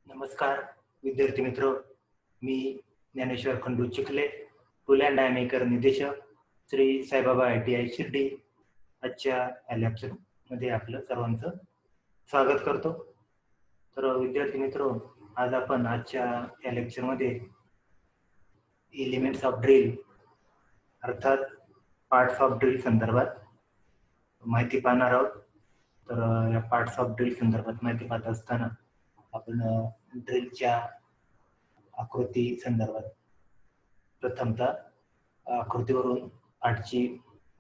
नमस्कार विद्यार्थी मित्र, मी Dnyaneshwar Khandu Chikhale, tool and die maker निदेशक, श्री साईबाबा ITI शिर्डी. आजच्या या लेक्चरमध्ये आपलं सर्वांचं स्वागत करतो. तर विद्यार्थी मित्र, आज आपण आजच्या या लेक्चरमध्ये एलिमेंट्स ऑफ ड्रिल अर्थात पार्ट्स ऑफ ड्रिल संदर्भात माहिती पाहणार आहोत. तर या पार्ट्स ऑफ ड्रिल संदर्भात माहिती पाहत असताना आपण ड्रिलच्या आकृती संदर्भात प्रथमतः आकृतीवरून पार्टची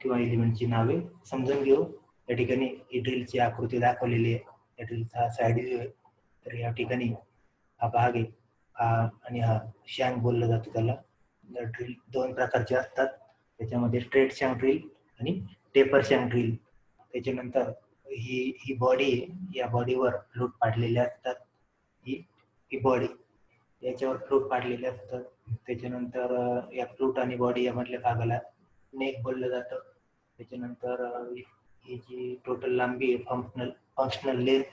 किंवा एलिमेंटची नावे समजून घेऊ. या ठिकाणी ही ड्रिलची आकृती दाखवलेली आहे. या ड्रिलचा साइड व्ह्यू आहे. तर या ठिकाणी हा भाग आहे, हा आणि हा शँक बोलला जातो त्याला. ड्रिल दोन प्रकारचे असतात, त्याच्यामध्ये स्ट्रेट शँक ड्रिल आणि टेपर शँक ड्रिल. त्याच्यानंतर ही बॉडी आहे, या बॉडीवर फ्लूट पाडलेले असतात. ही बॉडी याच्यावर फ्लूट पाडलेले असतात. त्याच्यानंतर या फ्लूट आणि बॉडी यामधल्या भागाला नेक बोललं जातं. त्याच्यानंतर ही जी टोटल लांबी आहे फंक्शनल लेंथ.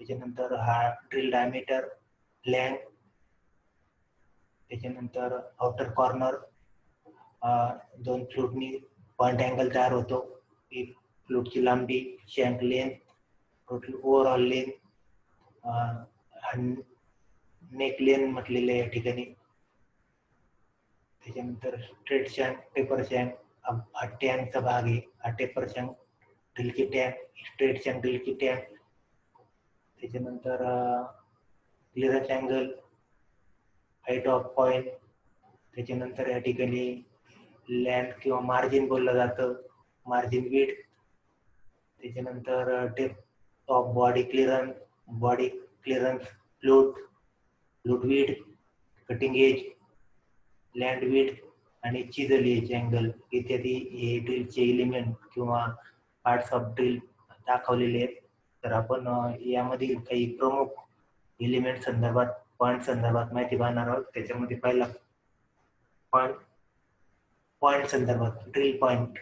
त्याच्यानंतर हा ड्रिल डायमीटर, लेंथ. त्याच्यानंतर आउटर कॉर्नर, दोन फ्लूटनी पॉइंट अँगल तयार होतो. ही फ्लूटची लांबी, shank length, total overall length, neck length म्हटलेले आहे या ठिकाणी. त्याच्यानंतर स्ट्रेट शँक, टेपर शँक, हा टँकचा भाग आहे. हा टेपर शँक ड्रिलची टँक, स्ट्रेट शँक ड्रिलची टँक. त्याच्यानंतर clearance angle, height of point. त्याच्यानंतर या ठिकाणी लँड किंवा मार्जिन बोललं जातं, मार्जिन विड्थ. त्याच्यानंतर depth of body clearance, flute width, cutting edge, land width आणि चिजल एज अँगल इत्यादी हे ड्रिलचे एलिमेंट किंवा पार्ट्स ऑफ ड्रिल दाखवलेले आहेत. तर आपण यामधील काही प्रमुख एलिमेंट संदर्भात, पॉइंट संदर्भात माहिती पाहणार आहोत. त्याच्यामध्ये पहिला पॉइंट संदर्भात ड्रिल पॉइंट.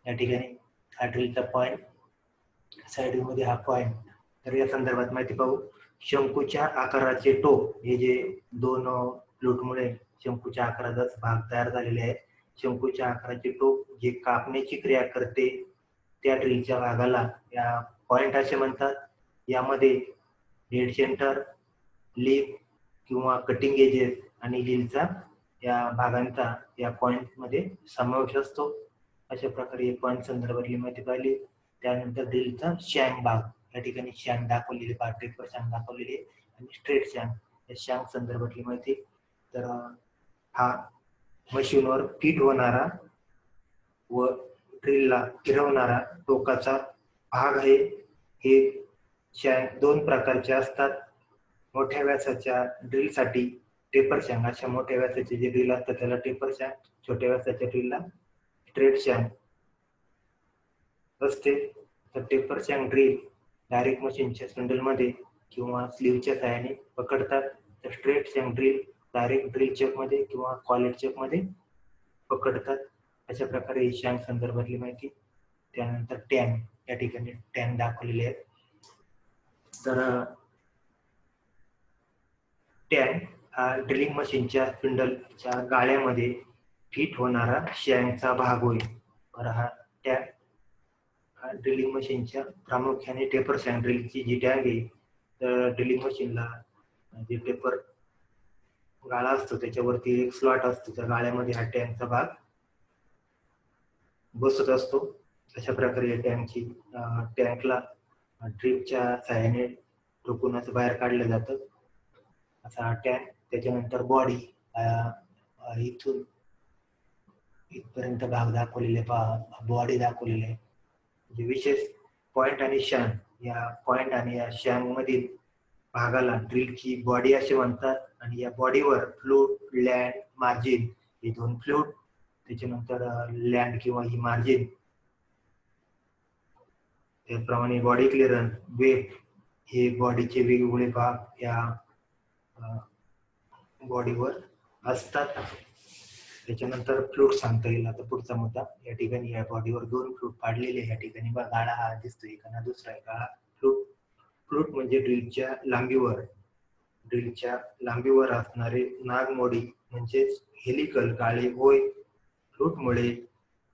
या ठिकाणी हा ड्रिलचा पॉइंट, साइड मध्ये हा पॉइंट. तर या संदर्भात माहिती पाहू. शंकूच्या आकाराचे टोक, हे जे दोन फ्लूटमुळे शंकूच्या आकाराचा भाग तयार झालेले आहे. शंकूच्या आकाराचे टोक जे कापण्याची क्रिया करते त्या ड्रिलच्या भागाला या पॉइंट असे म्हणतात. यामध्ये डेड सेंटर, लिप किंवा कटिंग एजेस आणि लीलचा या भागांचा या पॉइंट मध्ये समावेश असतो. अशा प्रकारे पॉइंट संदर्भातली माहिती पाहिली. त्यानंतर ड्रिलचा शँक भाग, या ठिकाणी शँक दाखवलेली, टेपर शँक दाखवलेली आणि स्ट्रेट शँक, या शँक संदर्भातली माहिती. तर हा मशीनवर फिट होणारा व ड्रिलला फिरवणारा टोकाचा भाग आहे. हे शँक दोन प्रकारचे असतात. मोठ्या व्यासाच्या ड्रिलसाठी टेपर शँक, अशा मोठ्या व्यासाचे जे ड्रिल असतात त्याला टेपर शँक, छोट्या व्यासाच्या ड्रिलला स्ट्रेट शँक असते. तर टेपर शँक ड्रिल डायरेक्ट मशीनच्या स्पिंडलमध्ये किंवा स्लीवच्या सहाय्याने पकडतात. तर स्ट्रेट शँक ड्रिल डायरेक्ट ड्रिल चेकमध्ये किंवा कॉलेट चेकमध्ये पकडतात. अशा प्रकारे शँक संदर्भातली माहिती. त्यानंतर टँक, या ठिकाणी टँक दाखवलेले आहेत. तर टँक हा ड्रिलिंग मशीनच्या स्पिंडलच्या गाळ्यामध्ये फिट होणारा शँकचा भाग होईल. तर हा टँक ड्रिलिंग मशीनच्या प्रामुख्याने टेपर शँक ड्रिलची जी टँक आहे, तर ड्रिलिंग मशीनला जे टेपर गाळा असतो त्याच्यावरती एक स्लॉट असतो. त्या गाळ्यामध्ये हा टँकचा भाग बसत असतो. अशा प्रकारे टँकला ड्रिपच्या सहाय्याने टोकून असं बाहेर काढलं जातं, असा हा टँक. त्याच्यानंतर बॉडी, इथून इथपर्यंत भाग दाखवलेले, बॉडी दाखवलेले आहे. विशेष पॉइंट आणि शँक, या पॉइंट आणि या शँक मधील भागाला ड्रिलची बॉडी असे म्हणतात. आणि या बॉडीवर फ्लूट, लँड, मार्जिन हे दोन फ्लूट. त्याच्यानंतर लँड किंवा ही मार्जिन, त्याप्रमाणे बॉडी क्लिअरन्स, वेब हे बॉडीचे वेगवेगळे भाग या बॉडीवर असतात. त्याच्यानंतर फ्लूट सांगता येईल आता पुढचा मुद्दा. या ठिकाणी या बॉडीवर दोन फ्लूट पाडलेले. या ठिकाणी गाळा हा दिसतोय, एखादा दुसरा आहे गाळा. फ्लूट म्हणजे ड्रिलच्या लांबीवर ड्रिलच्या लांबीवर असणारे नागमोडी म्हणजेच हेलिकल काळे होय फ्लूटमुळे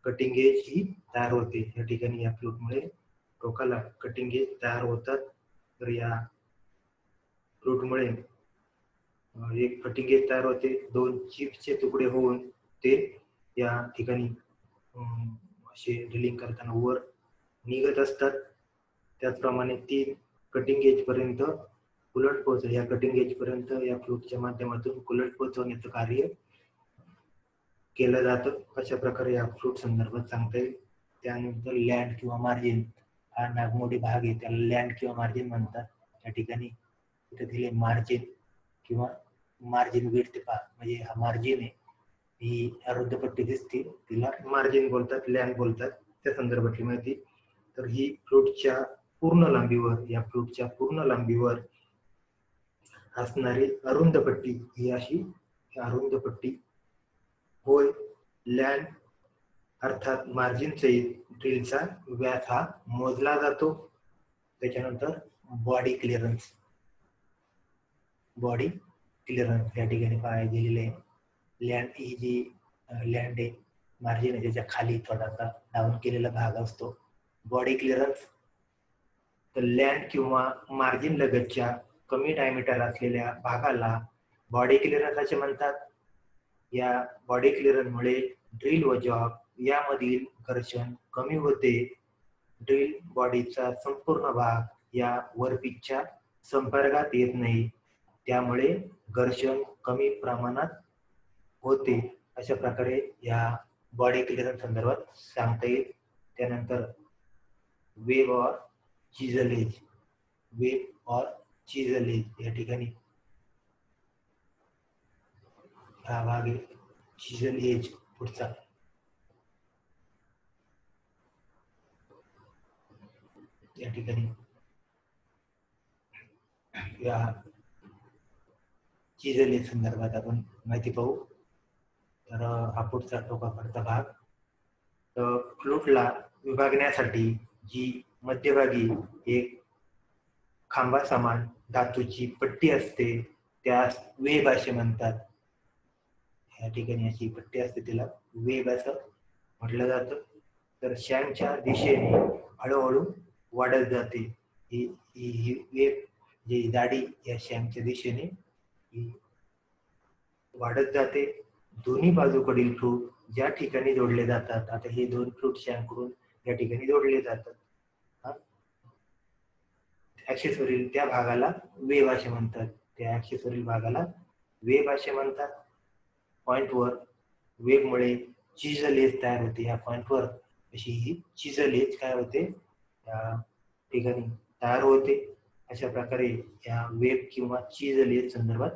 कटिंग एज ही तयार होते. या ठिकाणी या फ्लूटमुळे टोकाला कटिंग एज तयार होतात. तर या फ्लूटमुळे एक कटिंग एज तयार होते. 2 चिप्सचे तुकडे होऊन ते या ठिकाणी असे ड्रिलिंग करताना वर निघत असतात. त्याचप्रमाणे 3 कटिंग एज पर्यंत कुलट पोहोचले. या कटिंग एज पर्यंत या फ्लूटच्या माध्यमातून कुलट पोहोचवण्याचं कार्य केलं जातं. अशा प्रकारे या फ्लूट संदर्भात सांगता येईल. त्यानंतर लँड किंवा मार्जिन हा नागमोडी भाग आहे, त्याला लँड किंवा मार्जिन म्हणतात. या ठिकाणी इथे दिले मार्जिन किंवा मार्जिन विड्थ पहा, म्हणजे हा मार्जिन आहे, ही अरुंद पट्टी दिसते तिला मार्जिन बोलतात, लँड बोलतात. त्या संदर्भातली माहिती. तर ही फ्लूटच्या पूर्ण लांबीवर, या फ्लूटच्या पूर्ण लांबीवर असणारी अरुंद पट्टी ही अशी अरुंद पट्टी होय लँड अर्थात मार्जिन सहित ड्रिलचा व्यास हा मोजला जातो. त्याच्यानंतर बॉडी क्लिअरन्स, बॉडी क्लिअरन्स या ठिकाणी पाहायला दिलेले आहे. लँड ही जी लँड आहे, मार्जिन आहे, त्याच्या खाली थोडासा डाऊन केलेला भाग असतो बॉडी क्लिअरन्स. तर लँड किंवा मार्जिन लगतच्या कमी डायमीटर असलेल्या भागाला बॉडी क्लिअरन्स असे म्हणतात. या बॉडी क्लिअरन्समुळे ड्रिल व जॉब यामधील घर्षण कमी होते. ड्रिल बॉडीचा संपूर्ण भाग या वर्कपीसच्या संपर्कात येत नाही, त्यामुळे घर्षण कमी प्रमाणात होते. अशा प्रकारे या बॉडी क्लिअरन्स संदर्भात सांगता येईल. त्यानंतर वेब और चिजल एज, वेब और चिजल एज या ठिकाणी हा भाग आहे चिजल एज. पुढचा या ठिकाणी या चिजल एज संदर्भात आपण माहिती पाहू. तर हा पुढचा टोकाकडचा भाग. तर फ्लूटला विभागण्यासाठी जी मध्यभागी एक खांबा समान धातूची पट्टी असते त्यास वेब असे म्हणतात. या ठिकाणी अशी पट्टी असते तिला वेब असं म्हटलं जातं. तर शँकच्या दिशेने हळूहळू वाढत जाते. ही वेब जी जाडी या शँकच्या दिशेने ही वाढत जाते. दोन्ही बाजूकडील फ्लूट ज्या ठिकाणी जोडले जातात, आता हे 2 फ्लूट शँककडून या ठिकाणी जोडले जातात, ऍक्सेसवरील त्या भागाला वेब असे म्हणतात. त्या ऍक्सेसवरील भागाला वेब असे म्हणतात. पॉइंटवर वेबमुळे चिजल एज तयार होते. या पॉइंटवर अशी ही चिजल एज काय होते, त्या ठिकाणी तयार होते. अशा प्रकारे या वेब किंवा चिजल एज संदर्भात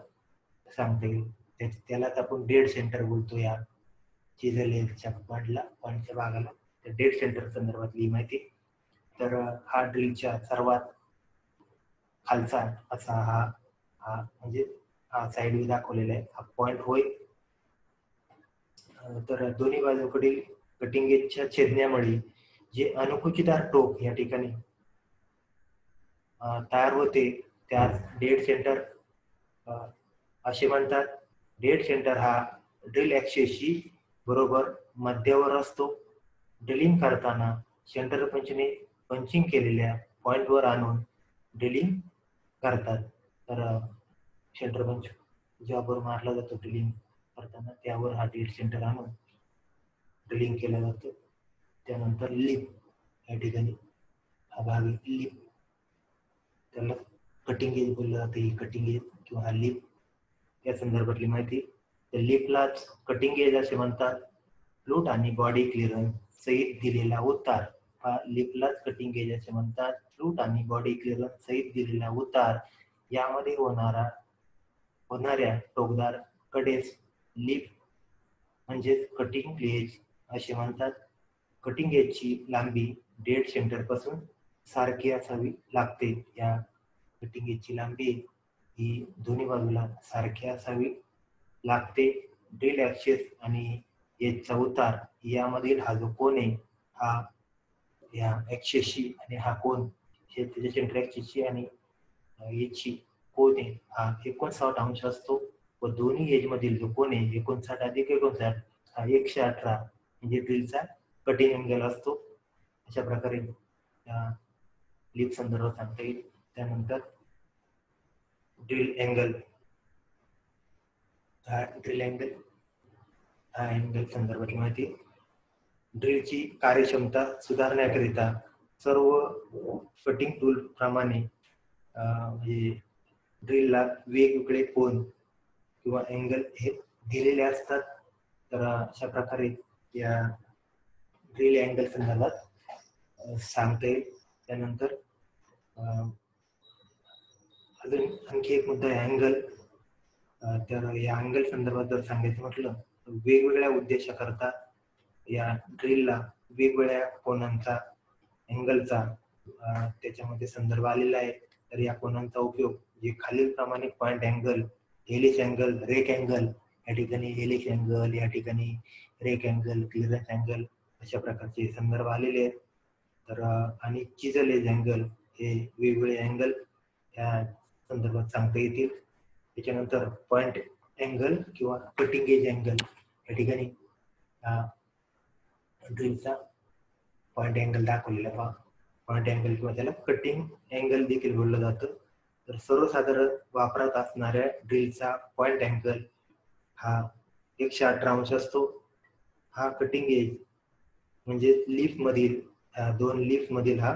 सांगता येईल. त्यालाच आपण डेड सेंटर बोलतो. या चिजल एजच्या पॉइंटच्या भागाला त्या डेड सेंटर संदर्भातली माहिती. तर हा ड्रिलच्या सर्वात खालचा असा हा म्हणजे हा साइड व्ह्यू दाखवलेला आहे, हा पॉइंट होय. तर दोन्ही बाजूकडील कटिंग एजच्या छेदण्यामुळे जे अनुकुचीदार टोक या ठिकाणी तयार होते त्यास डेड सेंटर असे म्हणतात. डेड सेंटर हा ड्रिल ऍक्सेसशी बरोबर मध्यावर असतो. ड्रिलिंग करताना सेंटर पंचने पंचिंग केलेल्या पॉइंटवर आणून ड्रिलिंग करतात. तर सेंटर पंच ज्यावर मारला जातो ड्रिलिंग करताना त्यावर हा डेड सेंटर आणून ड्रिलिंग केलं जातं. त्यानंतर लिप या ठिकाणी हा भाग लिप, त्याला कटिंग एज बोललं जातं. ही कटिंग एज किंवा हा लिप या संदर्भातली माहिती. तर लिपलाच कटिंग एज असे म्हणतात. फ्लूट आणि बॉडी क्लिअरन्स सहित दिलेला उतार हा लिपलाच कटिंग एज असे म्हणतात. फ्लूट आणि बॉडी क्लिअरन्स सहित दिलेला उतार यामध्ये होणाऱ्या टोकदार कडेस लिप म्हणजेच कटिंग एज असे म्हणतात. कटिंग एजची लांबी डेड सेंटर पासून सारखी असावी लागते. या कटिंग एजची लांबी ही दोन्ही बाजूला सारखी असावी लागते. ड्रिल ऍक्सेस आणि एजचा उतार यामधील हा जो कोन आहे हा या ऍक्सेसशी आणि हा कोन त्याच्या सेंटर ऍक्सेसशी आणि एजची कोन आहे हा 59 अंश असतो व दोन्ही एज मधील जो कोन आहे 59 अधिक 59 हा 118 म्हणजे ड्रिलचा कटिंग अँगल असतो. अशा प्रकारे लीफ संदर्भात सांगता येईल. त्यानंतर ड्रिल अँगल हा अँगल संदर्भातली माहिती. ड्रिलची कार्यक्षमता सुधारण्याकरिता सर्व कटिंग टूल प्रमाणे म्हणजे ड्रिलला वेगवेगळे कोन किंवा अँगल हे दिलेले असतात. तर अशा प्रकारे या ड्रिल अँगल संदर्भात सांगता येईल. त्यानंतर अजून आणखी एक मुद्दा आहे अँगल. तर या अँगल संदर्भात जर सांगायचं म्हटलं तर वेगवेगळ्या उद्देशाकरता या ड्रिलला वेगवेगळ्या कोनांचा अँगलचा त्याच्यामध्ये संदर्भ आलेला आहे. तर या कोनांचा उपयोग जे खालील प्रमाणे point angle, helix angle, rake angle, या ठिकाणी हेलिक्स अँगल, या ठिकाणी रेक अँगल, क्लिअरन्स अँगल अशा प्रकारचे संदर्भ आलेले आहेत. तर आणि चिजल एज अँगल हे वेगवेगळे अँगल या संदर्भात सांगता येतील. त्याच्यानंतर पॉइंट अँगल किंवा कटिंग एज अँगल, या ठिकाणी ड्रिलचा पॉइंट अँगल दाखवलेला पहा. पॉइंट अँगल किंवा त्याला कटिंग अँगल देखील बोललं जातं. तर सर्वसाधारण वापरात असणाऱ्या ड्रिलचा पॉइंट अँगल हा 118 अंश असतो. हा कटिंग एज म्हणजे लीफ मधील दोन लीफ मधील हा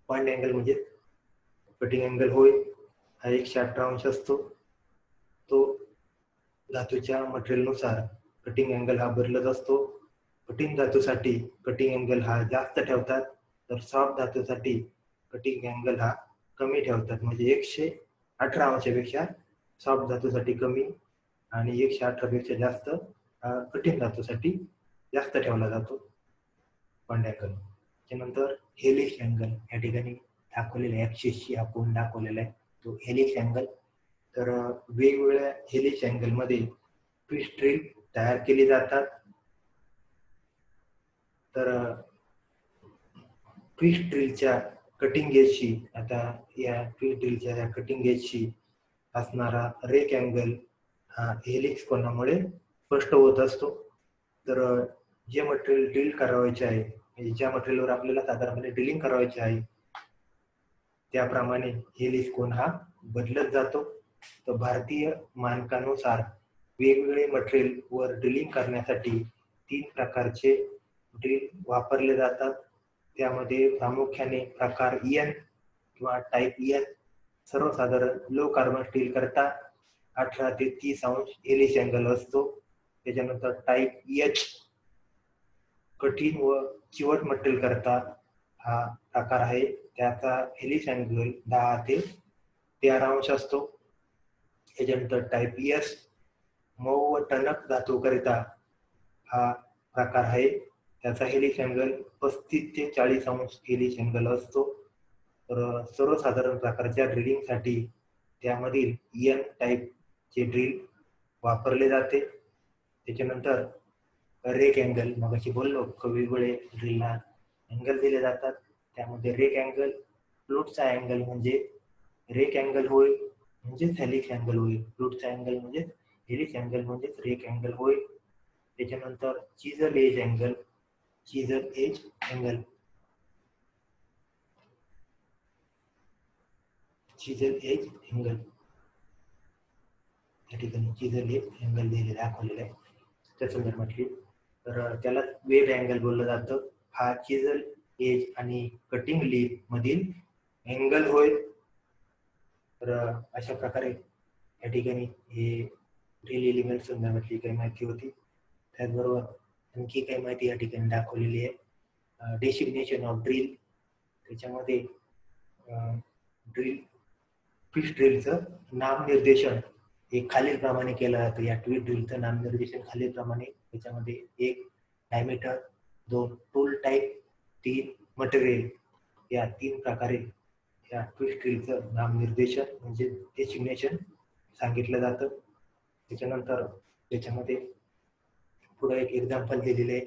पॉइंट अँगल म्हणजे कटिंग अँगल होय हा 118 अंश असतो. तो धातूच्या मटेरियलनुसार कटिंग अँगल हा बदलत असतो. कठीण धातूसाठी कटिंग अँगल हा जास्त ठेवतात, तर सॉफ्ट धातूसाठी कटिंग अँगल हा कमी ठेवतात. म्हणजे 118 अंशापेक्षा सॉफ्ट धातूसाठी कमी आणि 118 पेक्षा जास्त कठीण धातूसाठी जास्त ठेवला जातो पॉइंट अँगल. त्यानंतर हेलिक्स अँगल या ठिकाणी दाखवलेला आहे, ऍक्सिसशी हा कोन दाखवलेला आहे तो हेलिक्स अँगल. तर वेगवेगळ्या हेलिक्स अँगल मध्ये ट्विस्ट ड्रिल तयार केली जातात. तर ट्विस्ट ड्रिलच्या कटिंग एजशी आता या ट्विस्ट ड्रिलच्या कटिंग एजशी असणारा रेक अँगल हा हेलिक्स कोनामुळे स्पष्ट होत असतो. तर जे मटेरियल ड्रिल करावायचे आहे म्हणजे ज्या मटेरियलवर आपल्याला साधारणपणे ड्रिलिंग करावायचे आहे त्याप्रमाणे हेलिक्स कोन हा बदलत जातो. तर भारतीय मानकानुसार वेगवेगळे मटेरियल वर ड्रिलिंग करण्यासाठी 3 प्रकारचे ड्रिल वापरले जातात. त्यामध्ये प्रामुख्याने प्रकार एन किंवा टाईप एन सर्वसाधारण लो कार्बन स्टील करता 18 ते 30 अंश हेलिक्स अँगल असतो. त्याच्यानंतर टाईप एच कठीण व चिवट मटेरियल करता हा प्रकार आहे. त्याचा हेलिक्स अँगल 10 ते 13 अंश असतो. त्याच्यानंतर टाईप एस मऊ व टणक धातू करिता हा प्रकार आहे. त्याचा हेलिक्स अँगल 35 ते 40 अंश हेलिक्स अँगल असतो. तर सर्वसाधारण प्रकारच्या ड्रिलिंगसाठी त्यामधील एन टाईप चे ड्रिल वापरले जाते. त्याच्यानंतर रेक अँगल मगाशी बोललो वेगवेगळे ड्रिलला अँगल दिले जातात. त्यामध्ये रेक अँगल फ्लूटचा अँगल म्हणजे रेक अँगल होय म्हणजेच हेलिक्स अँगल होईल. फ्लूटचा अँगल म्हणजे हेलिक्स अँगल म्हणजेच रेक अँगल होईल. त्याच्यानंतर chisel edge angle, chisel edge angle, chisel edge angle या ठिकाणी चिजल एज अँगल दिलेला दाखवलेला आहे त्या संदर्भातली. तर त्याला वेब अँगल बोललं जातं. हा चिजल एज आणि कटिंग लीफ मधील अँगल होय. तर अशा प्रकारे या ठिकाणी हे ड्रिल एलिमेंट संदर्भातली काही माहिती होती. त्याचबरोबर आणखी काही माहिती या ठिकाणी दाखवलेली आहे. डेसिग्नेशन ऑफ ड्रिल, त्याच्यामध्ये ड्रिल ट्विस्ट ड्रिलचं नामनिर्देशन हे खालीलप्रमाणे केलं जातं. या ट्विस्ट ड्रिलचं नामनिर्देशन खालीलप्रमाणे, त्याच्यामध्ये 1 डायमीटर, 2 टूल टाईप, 3 मटेरियल या 3 प्रकारे या ट्विस्ट ड्रिलचं नामनिर्देशन म्हणजे डेसिग्नेशन सांगितलं जातं. त्याच्यानंतर त्याच्यामध्ये पुढे एक एक्झाम्पल दिलेले आहे.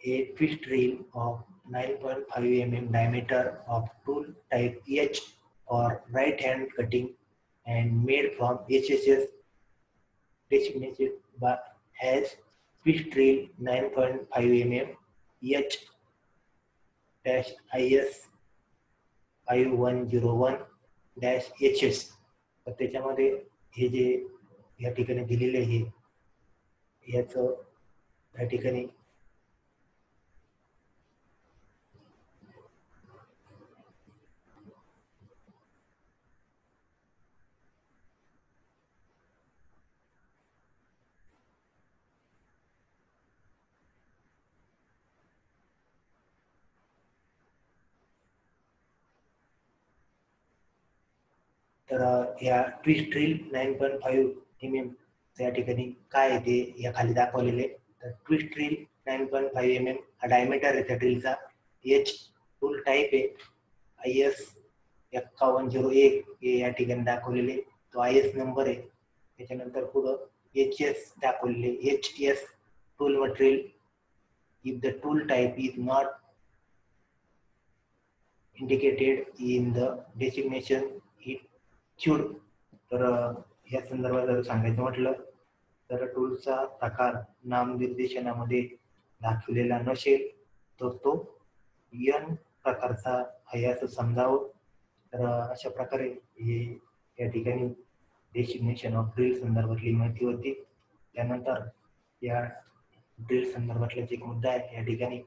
A twist drill of 9.5 mm diameter of tool type H or right hand cutting and made from HHS designated by has twist drill 9.5 mm H IS 5101 HS. तर त्याच्यामध्ये हे जे या ठिकाणी दिलेले आहे याचं या ठिकाणी तर या ट्विस्ट ड्रिल 9.5 mm या ठिकाणी काय आहे ते या खाली दाखवलेले. तर ट्विस्ट ड्रिल 9.5 mm हा डायमीटर आहे त्या ड्रिलचा. एच टूल टाईप आहे IS 5101 हे या ठिकाणी दाखवलेले. तो IS नंबर आहे. त्याच्यानंतर पुढं HS दाखवलेले. HS tool material if the tool type is not indicated in the designation it should. तर या संदर्भात जर सांगायचं म्हटलं तर टूलचा प्रकार नामनिर्देशनामध्ये दाखवलेला नसेल तर तो N प्रकारचा आहे असं समजावं. तर अशा प्रकारे हे या ठिकाणी डेसिग्नेशन ऑफ ड्रिल संदर्भातली माहिती होती. त्यानंतर या ड्रिल संदर्भातला एक मुद्दा आहे या ठिकाणी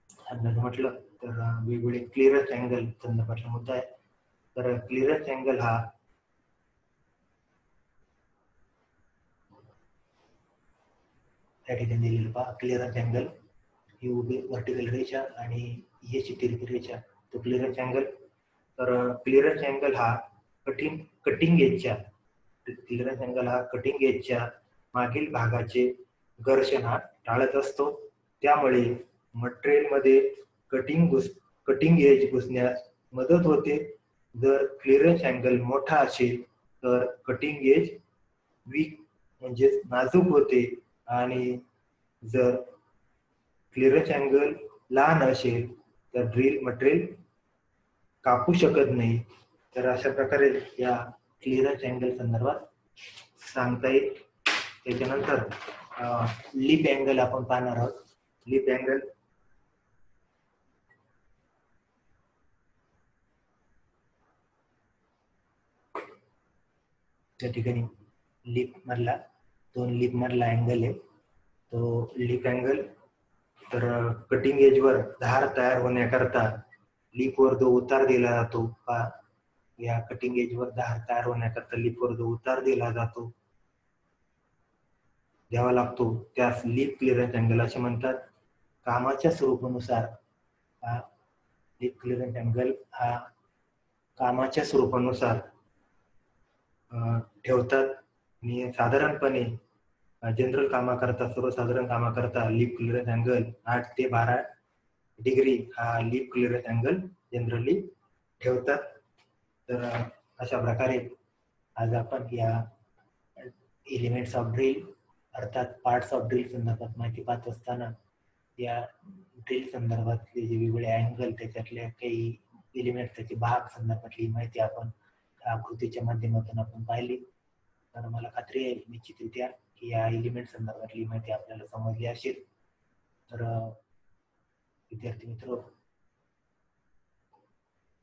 सांगायचं म्हटलं तर वेगवेगळे क्लिअरन्स अँगल संदर्भातला मुद्दा आहे. तर क्लिअरन्स अँगल हा या ठिकाणी दिलेला पहा. क्लिअरन्स अँगल ही उभी व्हर्टिकल रेषा आणि याची तिरकी रेषा तो क्लिअरन्स अँगल. तर क्लिअरन्स अँगल हा कटिंग एजच्या क्लिअरन्स अँगल हा कटिंग एजच्या मागील भागाचे घर्षण हा टाळत असतो. त्यामुळे मटेरियलमध्ये कटिंग एज घुसण्यास मदत होते. जर क्लिअरन्स अँगल मोठा असेल तर कटिंग एज वीक म्हणजे नाजूक होते आणि जर क्लिअरन्स अँगल लहान असेल तर ड्रिल मटेरियल कापू शकत नाही. तर अशा प्रकारे या क्लिअरन्स अँगल संदर्भात सांगता येईल. त्याच्यानंतर लिप अँगल आपण पाहणार आहोत. लिप अँगल त्या ठिकाणी लिप मधला दोन लिप मधला अँगल आहे तो लिप अँगल. तर कटिंग एजवर धार तयार होण्याकरता लिपवर जो उतार दिला जातो या कटिंग एजवर धार तयार होण्याकरता लिपवर जो उतार दिला जातो द्यावा लागतो त्यास लिप क्लिअरन्स अँगल असे म्हणतात. कामाच्या स्वरूपानुसार लिप क्लिअरन्स अँगल हा कामाच्या स्वरूपानुसार ठेवतात आणि साधारणपणे जनरल कामाकरता सर्वसाधारण कामाकरता लिप क्लिअरन्स अँगल 8 ते 12 डिग्री हा लिप क्लिअरन्स अँगल जनरली ठेवतात. तर अशा प्रकारे आज आपण या एलिमेंट्स ऑफ ड्रिल अर्थात पार्ट्स ऑफ ड्रिल संदर्भात माहिती पाहत असताना या ड्रिल संदर्भातले जे वेगवेगळे अँगल त्याच्यातल्या काही एलिमेंट त्याचे भाग संदर्भातली माहिती आपण आकृतीच्या माध्यमातून आपण पाहिली. तर मला खात्री आहे निश्चितरित्या की या एलिमेंट संदर्भातली माहिती आपल्याला समजली असेल. तर विद्यार्थी मित्र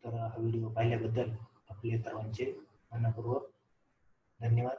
तर हा व्हिडिओ पाहिल्याबद्दल आपले सर्वांचे मनपूर्वक धन्यवाद.